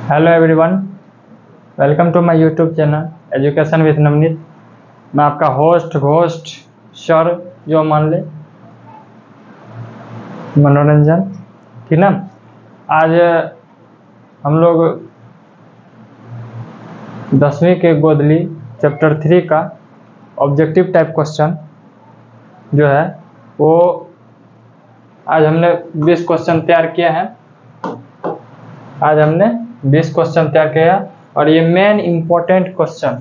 Hello everyone, welcome to my YouTube channel education with Navneet. मैं आपका host sir जो मान ले मनोरंजन, ठीक ना। आज हम लोग 10वीं के गोदली चैप्टर 3 का ऑब्जेक्टिव टाइप क्वेश्चन जो है वो आज हमने 20 क्वेश्चन तैयार किया है। आज हमने 20 क्वेश्चन तैयार किया और ये मेन इंपॉर्टेंट क्वेश्चन,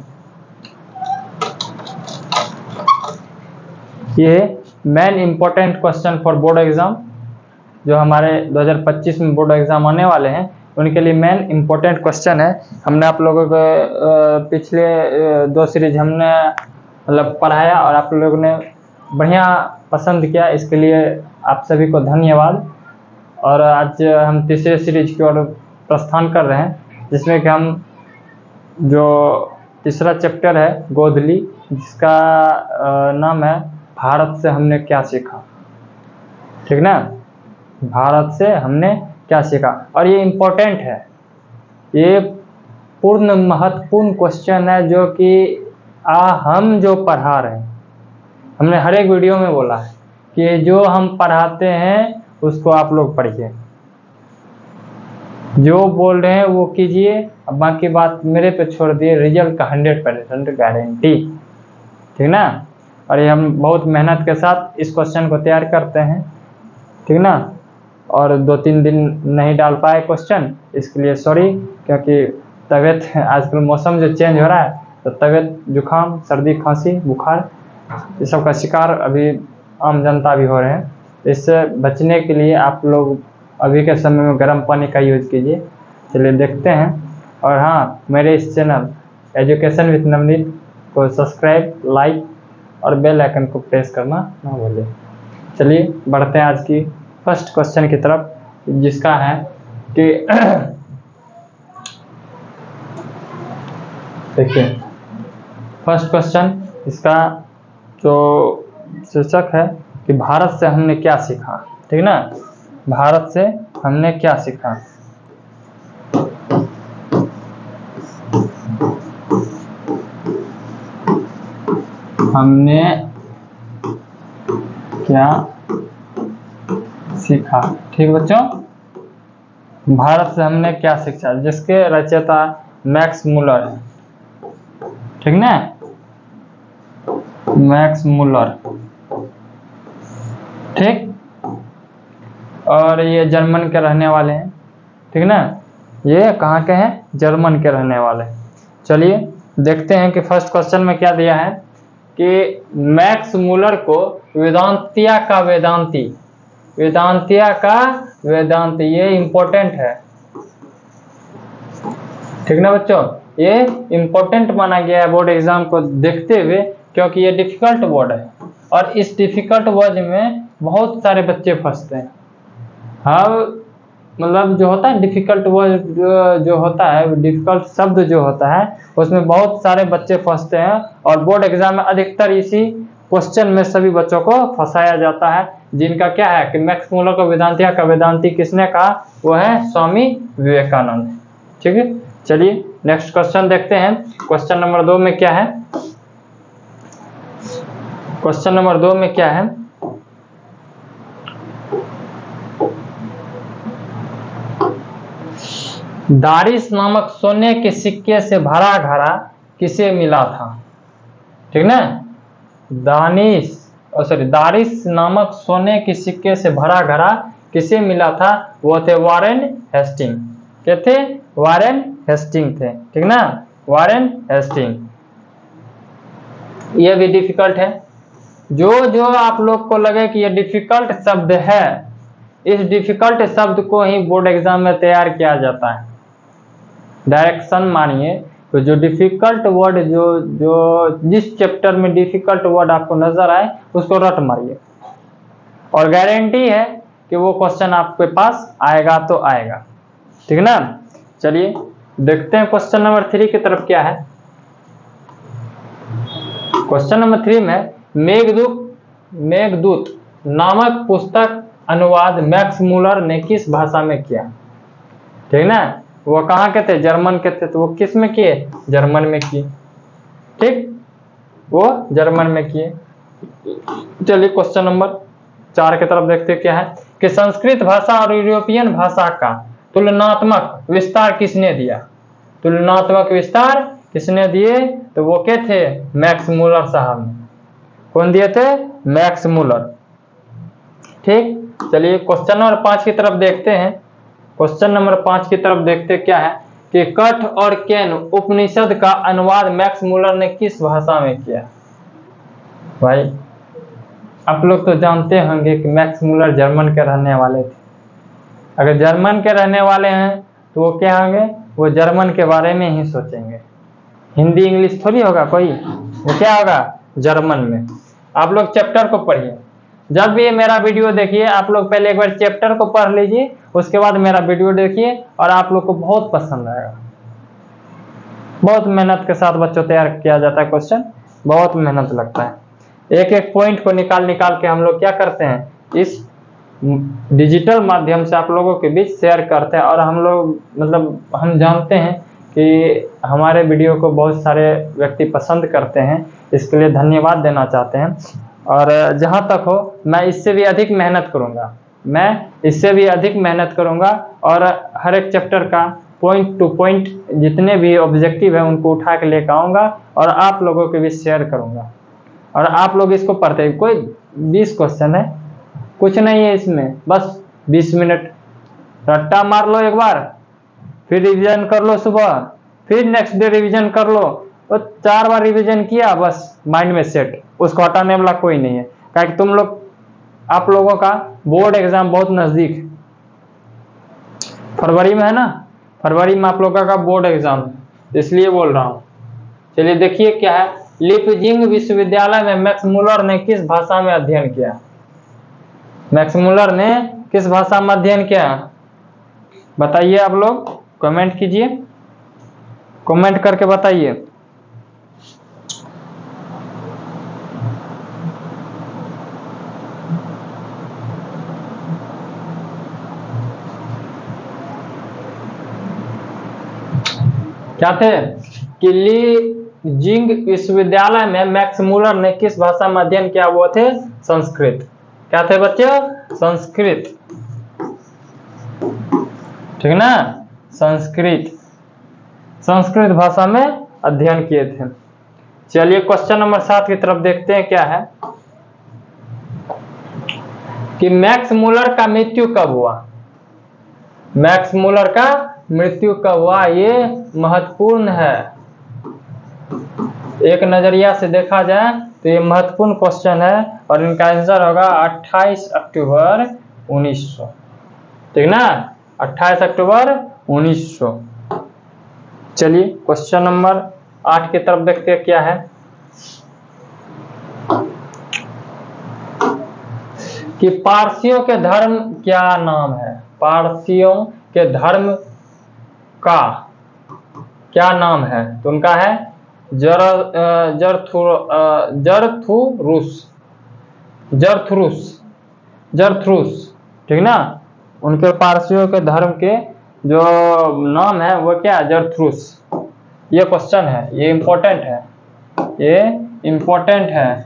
ये main important question for board exam जो हमारे 2025 में बोर्ड एग्जाम आने वाले हैं उनके लिए मेन इंपॉर्टेंट क्वेश्चन है। हमने आप लोगों को पिछले 2 सीरीज हमने मतलब पढ़ाया और आप लोगों ने बढ़िया पसंद किया, इसके लिए आप सभी को धन्यवाद। और आज हम तीसरे सीरीज की ओर प्रस्थान कर रहे हैं जिसमें कि हम जो तीसरा चैप्टर है गोदली, जिसका नाम है भारत से हमने क्या सीखा, ठीक ना। भारत से हमने क्या सीखा और ये इम्पोर्टेंट है, ये पूर्ण महत्वपूर्ण क्वेश्चन है जो कि हम जो पढ़ा रहे हैं, हमने हर एक वीडियो में बोला है कि जो हम पढ़ाते हैं उसको आप लोग पढ़िए, जो बोल रहे हैं वो कीजिए, अब बाकी बात मेरे पे छोड़ दिए। रिजल्ट का 100% गारंटी, ठीक ना। और ये हम बहुत मेहनत के साथ इस क्वेश्चन को तैयार करते हैं, ठीक ना। और 2-3 दिन नहीं डाल पाए क्वेश्चन, इसके लिए सॉरी, क्योंकि तबीयत आजकल मौसम जो चेंज हो रहा है तो तबीयत जुकाम सर्दी खांसी बुखार ये सब का शिकार अभी आम जनता भी हो रहे हैं। इससे बचने के लिए आप लोग अभी के समय में गर्म पानी का यूज कीजिए। चलिए देखते हैं। और हाँ, मेरे इस चैनल एजुकेशन विद नवनीत को सब्सक्राइब, लाइक और बेल आइकन को प्रेस करना ना भूलें। चलिए बढ़ते हैं आज की फर्स्ट क्वेश्चन की तरफ, जिसका है कि देखिए फर्स्ट क्वेश्चन, इसका जो शीर्षक है कि भारत से हमने क्या सीखा, ठीक ना। भारत से हमने क्या सीखा। हमने क्या सीखा, ठीक बच्चों। भारत से हमने क्या सीखा, जिसके रचयिता मैक्स मुलर है, ठीक ना। मैक्स मुलर, ठीक। और ये जर्मन के रहने वाले हैं, ठीक ना। ये कहाँ के हैं, जर्मन के रहने वाले। चलिए देखते हैं कि फर्स्ट क्वेश्चन में क्या दिया है कि मैक्स मुलर को वेदांतिया का वेदांती, वेदांतिया का वेदांती, ये इंपॉर्टेंट है, ठीक ना बच्चों। ये इंपॉर्टेंट माना गया है बोर्ड एग्जाम को देखते हुए, क्योंकि ये डिफिकल्ट वर्ड है और इस डिफिकल्ट वर्ड में बहुत सारे बच्चे फंसते हैं। हाँ, मतलब जो होता है डिफिकल्ट वर्ड जो होता है, डिफिकल्ट शब्द जो होता है उसमें बहुत सारे बच्चे फंसते हैं और बोर्ड एग्जाम में अधिकतर इसी क्वेश्चन में सभी बच्चों को फंसाया जाता है। जिनका क्या है कि मैक्स मुलर को वेदांतिया का वेदांती किसने कहा, वो है स्वामी विवेकानंद, ठीक है। चलिए नेक्स्ट क्वेश्चन देखते हैं। क्वेश्चन नंबर 2 में क्या है, क्वेश्चन नंबर 2 में क्या है, दारिश नामक सोने के सिक्के से भरा घड़ा किसे मिला था, ठीक ना। दारिश नामक सोने के सिक्के से भरा घड़ा किसे मिला था, वो थे वारेन हेस्टिंग। क्या थे, वारेन हेस्टिंग थे, ठीक ना, वारेन हेस्टिंग। ये भी डिफिकल्ट है। जो आप लोग को लगे कि ये डिफिकल्ट शब्द है, इस डिफिकल्ट शब्द को ही बोर्ड एग्जाम में तैयार किया जाता है। डायरेक्शन मानिए तो जो डिफिकल्ट वर्ड जो जिस चैप्टर में डिफिकल्ट वर्ड आपको नजर आए उसको रट मारिए और गारंटी है कि वो क्वेश्चन आपके पास आएगा तो आएगा, ठीक ना। चलिए देखते हैं क्वेश्चन नंबर 3 की तरफ क्या है। क्वेश्चन नंबर 3 में मेघदूत नामक पुस्तक अनुवाद मैक्स मुलर ने किस भाषा में किया, ठीक ना। वो कहाँ के थे? जर्मन के थे। तो वो किस में किए? जर्मन में किए। ठीक, वो जर्मन में किए। चलिए क्वेश्चन नंबर 4 की तरफ देखते हैं क्या है कि संस्कृत भाषा और यूरोपियन भाषा का तुलनात्मक विस्तार किसने दिया? तुलनात्मक विस्तार किसने दिए? तो वो क्या थे? मैक्स मूलर साहब ने। कौन दिए थे? Max Muller. ठीक, चलिए क्वेश्चन नंबर 5 की तरफ देखते हैं। क्वेश्चन नंबर 5 की तरफ देखते क्या है कि कठ और केन उपनिषद का अनुवाद मैक्स मूलर ने किस भाषा में किया? भाई आप लोग तो जानते होंगे कि मैक्स मूलर जर्मन के रहने वाले थे। अगर जर्मन के रहने वाले हैं तो वो क्या होंगे? वो जर्मन के बारे में ही सोचेंगे। हिंदी इंग्लिश थोड़ी होगा कोई, वो क्या होगा? जर्मन में। आप लोग चैप्टर को पढ़िए। जब भी मेरा वीडियो देखिए आप लोग पहले एक बार चैप्टर को पढ़ लीजिए, उसके बाद मेरा वीडियो देखिए और आप लोग को बहुत पसंद आएगा। बहुत मेहनत के साथ बच्चों तैयार किया जाता है क्वेश्चन, बहुत मेहनत लगता है। एक एक पॉइंट को निकाल के हम लोग क्या करते हैं, इस डिजिटल माध्यम से आप लोगों के बीच शेयर करते हैं। और हम लोग मतलब हम जानते हैं कि हमारे वीडियो को बहुत सारे व्यक्ति पसंद करते हैं, इसके लिए धन्यवाद देना चाहते हैं। और जहाँ तक हो मैं इससे भी अधिक मेहनत करूँगा, मैं इससे भी अधिक मेहनत करूँगा और हर एक चैप्टर का पॉइंट टू पॉइंट जितने भी ऑब्जेक्टिव है उनको उठा के लेकर आऊँगा और आप लोगों के बीच शेयर करूँगा। और आप लोग इसको पढ़ते हैं। कोई 20 क्वेश्चन है, कुछ नहीं है इसमें, बस 20 मिनट रट्टा मार लो एक बार, फिर रिवीजन कर लो सुबह, फिर नेक्स्ट डे रिवीजन कर लो। तो 4 बार रिवीजन किया बस माइंड में सेट, उसको हटाने वाला कोई नहीं है। क्योंकि तुम लोग आप लोगों का बोर्ड एग्जाम बहुत नजदीक है, फरवरी में है ना, फरवरी में आप लोगों का बोर्ड एग्जाम है, इसलिए बोल रहा हूँ। चलिए देखिए क्या है, लिपजिंग विश्वविद्यालय में मैक्स मूलर ने किस भाषा में अध्ययन किया? मैक्स मूलर ने किस भाषा में अध्ययन किया? बताइए, आप लोग कमेंट कीजिए, कमेंट करके बताइए। क्या थे कि लिपजिंग विश्वविद्यालय में मैक्स मूलर ने किस भाषा में अध्ययन किया? वो थे संस्कृत। क्या थे बच्चों? संस्कृत। ठीक ना, संस्कृत, संस्कृत भाषा में अध्ययन किए थे। चलिए क्वेश्चन नंबर 7 की तरफ देखते हैं क्या है कि मैक्स मूलर का मृत्यु कब हुआ? मैक्स मूलर का मृत्यु कब हुआ? ये महत्वपूर्ण है। एक नजरिया से देखा जाए तो ये महत्वपूर्ण क्वेश्चन है और इनका आंसर होगा 28 अक्टूबर 1900। ठीक ना, 28 अक्टूबर 1900। चलिए क्वेश्चन नंबर 8 की तरफ देखते हैं क्या है कि पारसियों के धर्म क्या नाम है? पारसियों के धर्म का क्या नाम है? तो उनका है जरथ्रुस। ठीक ना, उनके पारसियों के धर्म के जो नाम है वो क्या? जरथ्रुस। ये क्वेश्चन है, ये इंपॉर्टेंट है, ये इंपॉर्टेंट है।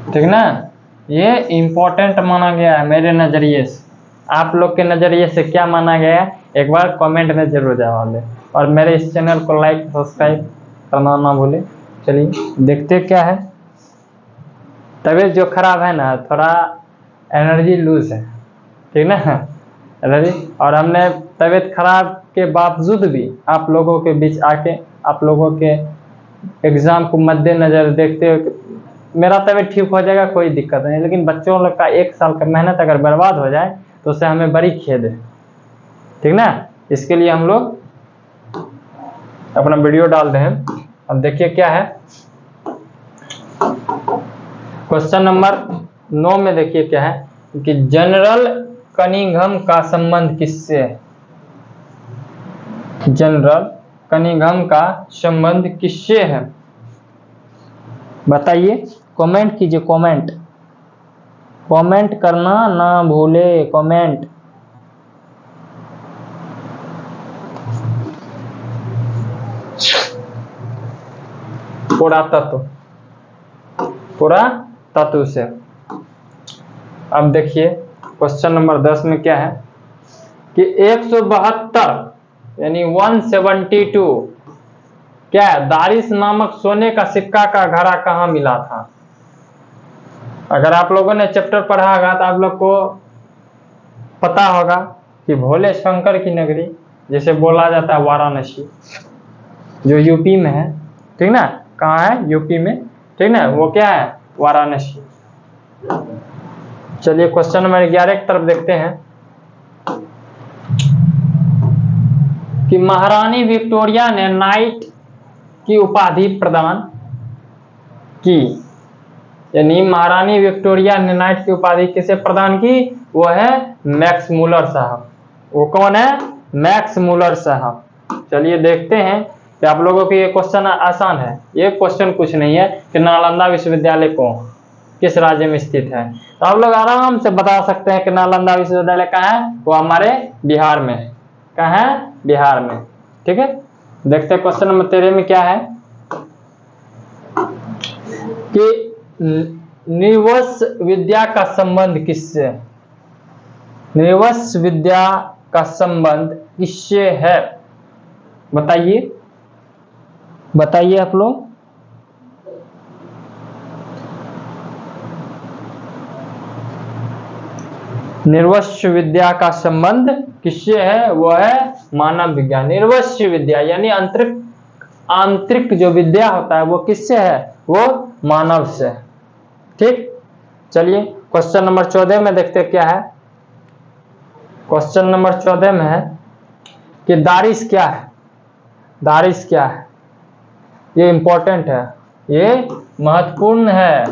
ठीक ना, ये इंपॉर्टेंट माना गया है मेरे नजरिए से। आप लोग के नजरिए से क्या माना गया है एक बार कमेंट में जरूर जवाब दें और मेरे इस चैनल को लाइक सब्सक्राइब करना ना भूलें। चलिए देखते क्या है। तबीयत जो खराब है ना, थोड़ा एनर्जी लूज है, ठीक ना एनर्जी। और हमने तबीयत खराब के बावजूद भी आप लोगों के बीच आके आप लोगों के एग्जाम को मद्देनजर देखते हुए मेरा तबीयत ठीक हो जाएगा, कोई दिक्कत नहीं, लेकिन बच्चों लोग का 1 साल का मेहनत अगर बर्बाद हो जाए तो उससे हमें बड़ी खेद है। ठीक ना, इसके लिए हम लोग अपना वीडियो डाल रहे हैं। अब देखिए क्या है क्वेश्चन नंबर 9 में। देखिए क्या है कि जनरल कनिंघम का संबंध किससे है? जनरल कनिंघम का संबंध किससे है? बताइए, कमेंट कीजिए, कमेंट कमेंट करना ना भूले, कमेंट। पुरातत्व से। अब देखिए क्वेश्चन नंबर 10 में क्या है कि 172 यानी 172 क्या है, दारिस नामक सोने का सिक्का का घड़ा कहाँ मिला था। अगर आप लोगों ने चैप्टर पढ़ा होगा तो आप लोग को पता होगा कि भोले शंकर की नगरी जिसे बोला जाता है वाराणसी, जो यूपी में है, ठीक ना, कहाँ है, यूपी में, ठीक ना, वो क्या है, वाराणसी। चलिए क्वेश्चन नंबर 11 की तरफ देखते हैं कि महारानी विक्टोरिया ने नाइट की उपाधि प्रदान की, यानी महारानी विक्टोरिया ने नाइट की उपाधि किसे प्रदान की, वो है मैक्स मुलर साहब। वो कौन है, मैक्स मुलर साहब। चलिए देखते हैं कि आप लोगों के ये क्वेश्चन आसान है। ये क्वेश्चन कुछ नहीं है कि नालंदा विश्वविद्यालय को किस राज्य में स्थित है, तो आप लोग आराम से बता सकते हैं कि नालंदा विश्वविद्यालय कहाँ है, वो हमारे बिहार में है। कहाँ है, बिहार में, ठीक है। देखते हैं क्वेश्चन नंबर 13 में क्या है कि निर्वंश विद्या का संबंध किससे, निर्वंश विद्या का संबंध किससे है, बताइए, बताइए आप लोग। निर्वंश विद्या का संबंध किससे है, वो है मानव विज्ञान। निर्वंश विद्या यानी आंतरिक जो विद्या होता है वो किससे है, वो मानव से, ठीक। चलिए क्वेश्चन नंबर 14 में देखते हैं क्या है। क्वेश्चन नंबर 14 में है कि दारिस क्या है, दारिस क्या है। ये इंपॉर्टेंट है, ये महत्वपूर्ण है,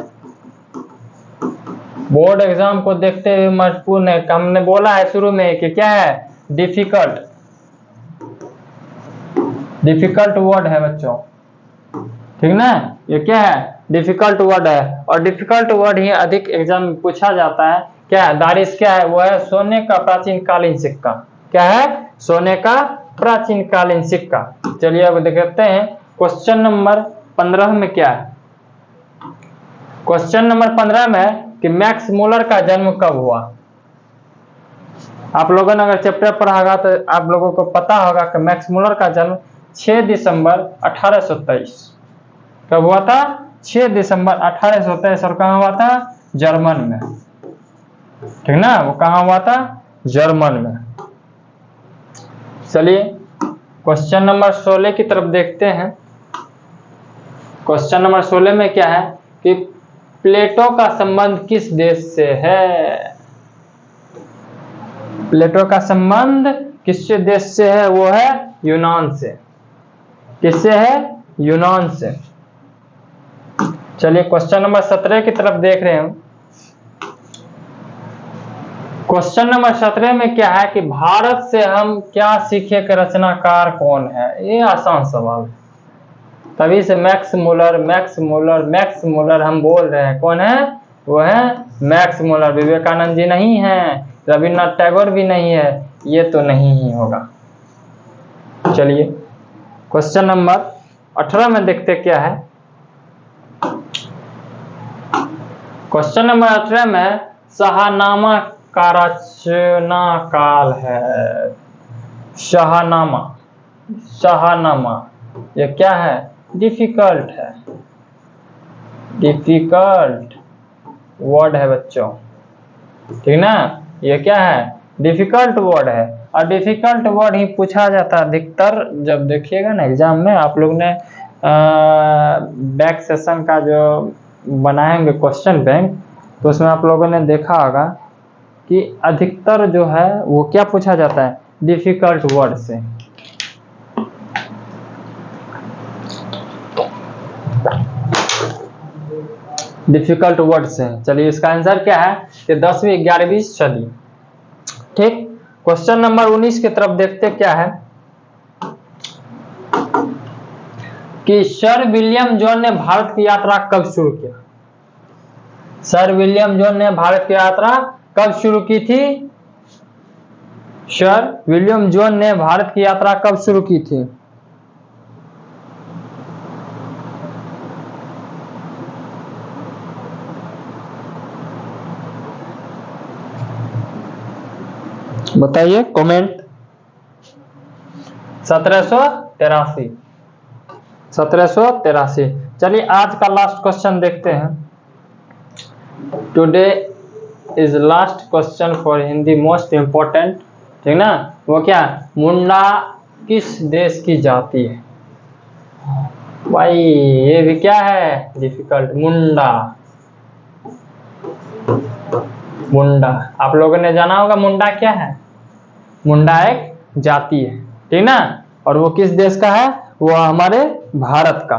बोर्ड एग्जाम को देखते हुए महत्वपूर्ण है। हमने बोला है शुरू में कि क्या है, डिफिकल्ट, डिफिकल्ट वर्ड है बच्चों, ठीक ना, ये क्या है, डिफिकल्ट वर्ड है, और डिफिकल्ट वर्ड ही अधिक एग्जाम में पूछा जाता है। क्या है, दारिस क्या है, वो है सोने का प्राचीन कालीन सिक्का। क्या है, सोने का प्राचीन कालीन सिक्का। चलिए अब देखते हैं क्वेश्चन नंबर 15 में क्या है। क्वेश्चन नंबर 15 में कि मैक्स मुलर का जन्म कब हुआ। आप लोगों ने अगर चैप्टर पढ़ा होगा तो आप लोगों को पता होगा कि मैक्स मुलर का जन्म 6 दिसंबर 1823 कब हुआ था, 6 दिसंबर 1823, और कहाँ हुआ था, जर्मन में, ठीक ना, वो कहाँ हुआ था, जर्मन में। चलिए क्वेश्चन नंबर 16 की तरफ देखते हैं। क्वेश्चन नंबर 16 में क्या है कि प्लेटो का संबंध किस देश से है, प्लेटो का संबंध किस देश से है, वो है यूनान से। किससे है, यूनान से। चलिए क्वेश्चन नंबर 17 की तरफ देख रहे हैं। क्वेश्चन नंबर 17 में क्या है कि भारत से हम क्या सीखे कि रचनाकार कौन है। ये आसान सवाल है, तभी से Max Muller Max Muller Max Muller हम बोल रहे हैं। कौन है, वो है मैक्स मुलर। विवेकानंद जी नहीं है, रविन्द्रनाथ टैगोर भी नहीं है, ये तो नहीं ही होगा। चलिए क्वेश्चन नंबर 18 में देखते क्या है। क्वेश्चन नंबर 18 में शाहनामा का रचना काल है। शाहनामा, शाहनामा ये क्या है, डिफिकल्ट है, डिफिकल्ट वर्ड है बच्चों, ठीक ना, ये क्या है, डिफिकल्ट वर्ड है, और डिफिकल्ट वर्ड ही पूछा जाता है अधिकतर। जब देखिएगा ना एग्जाम में, आप लोग ने बैक सेशन का जो बनाएंगे क्वेश्चन बैंक, तो उसमें आप लोगों ने देखा होगा कि अधिकतर जो है वो क्या पूछा जाता है, डिफिकल्ट वर्ड से। डिफिकल्ट वर्ड से। चलिए इसका आंसर क्या है कि 10वीं 11वीं सदी, ठीक। क्वेश्चन नंबर 19 की तरफ देखते क्या है कि सर विलियम जॉन ने भारत की यात्रा कब शुरू किया। सर विलियम जॉन ने भारत की यात्रा कब शुरू की थी? सर विलियम जॉन ने भारत की यात्रा कब शुरू की थी? बताइए कमेंट। 1783। 1783। चलिए आज का लास्ट क्वेश्चन देखते हैं। Today is last question for Hindi, most important, ठीक ना। वो क्या, मुंडा किस देश की जाति है? भाई ये भी क्या है डिफिकल्ट, मुंडा। मुंडा आप लोगों ने जाना होगा मुंडा क्या है। मुंडा एक जाति है, ठीक ना, और वो किस देश का है? वो हमारे भारत का।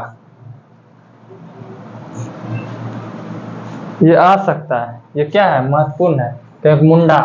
ये आ सकता है, ये क्या है, महत्वपूर्ण है, तो एक मुंडा।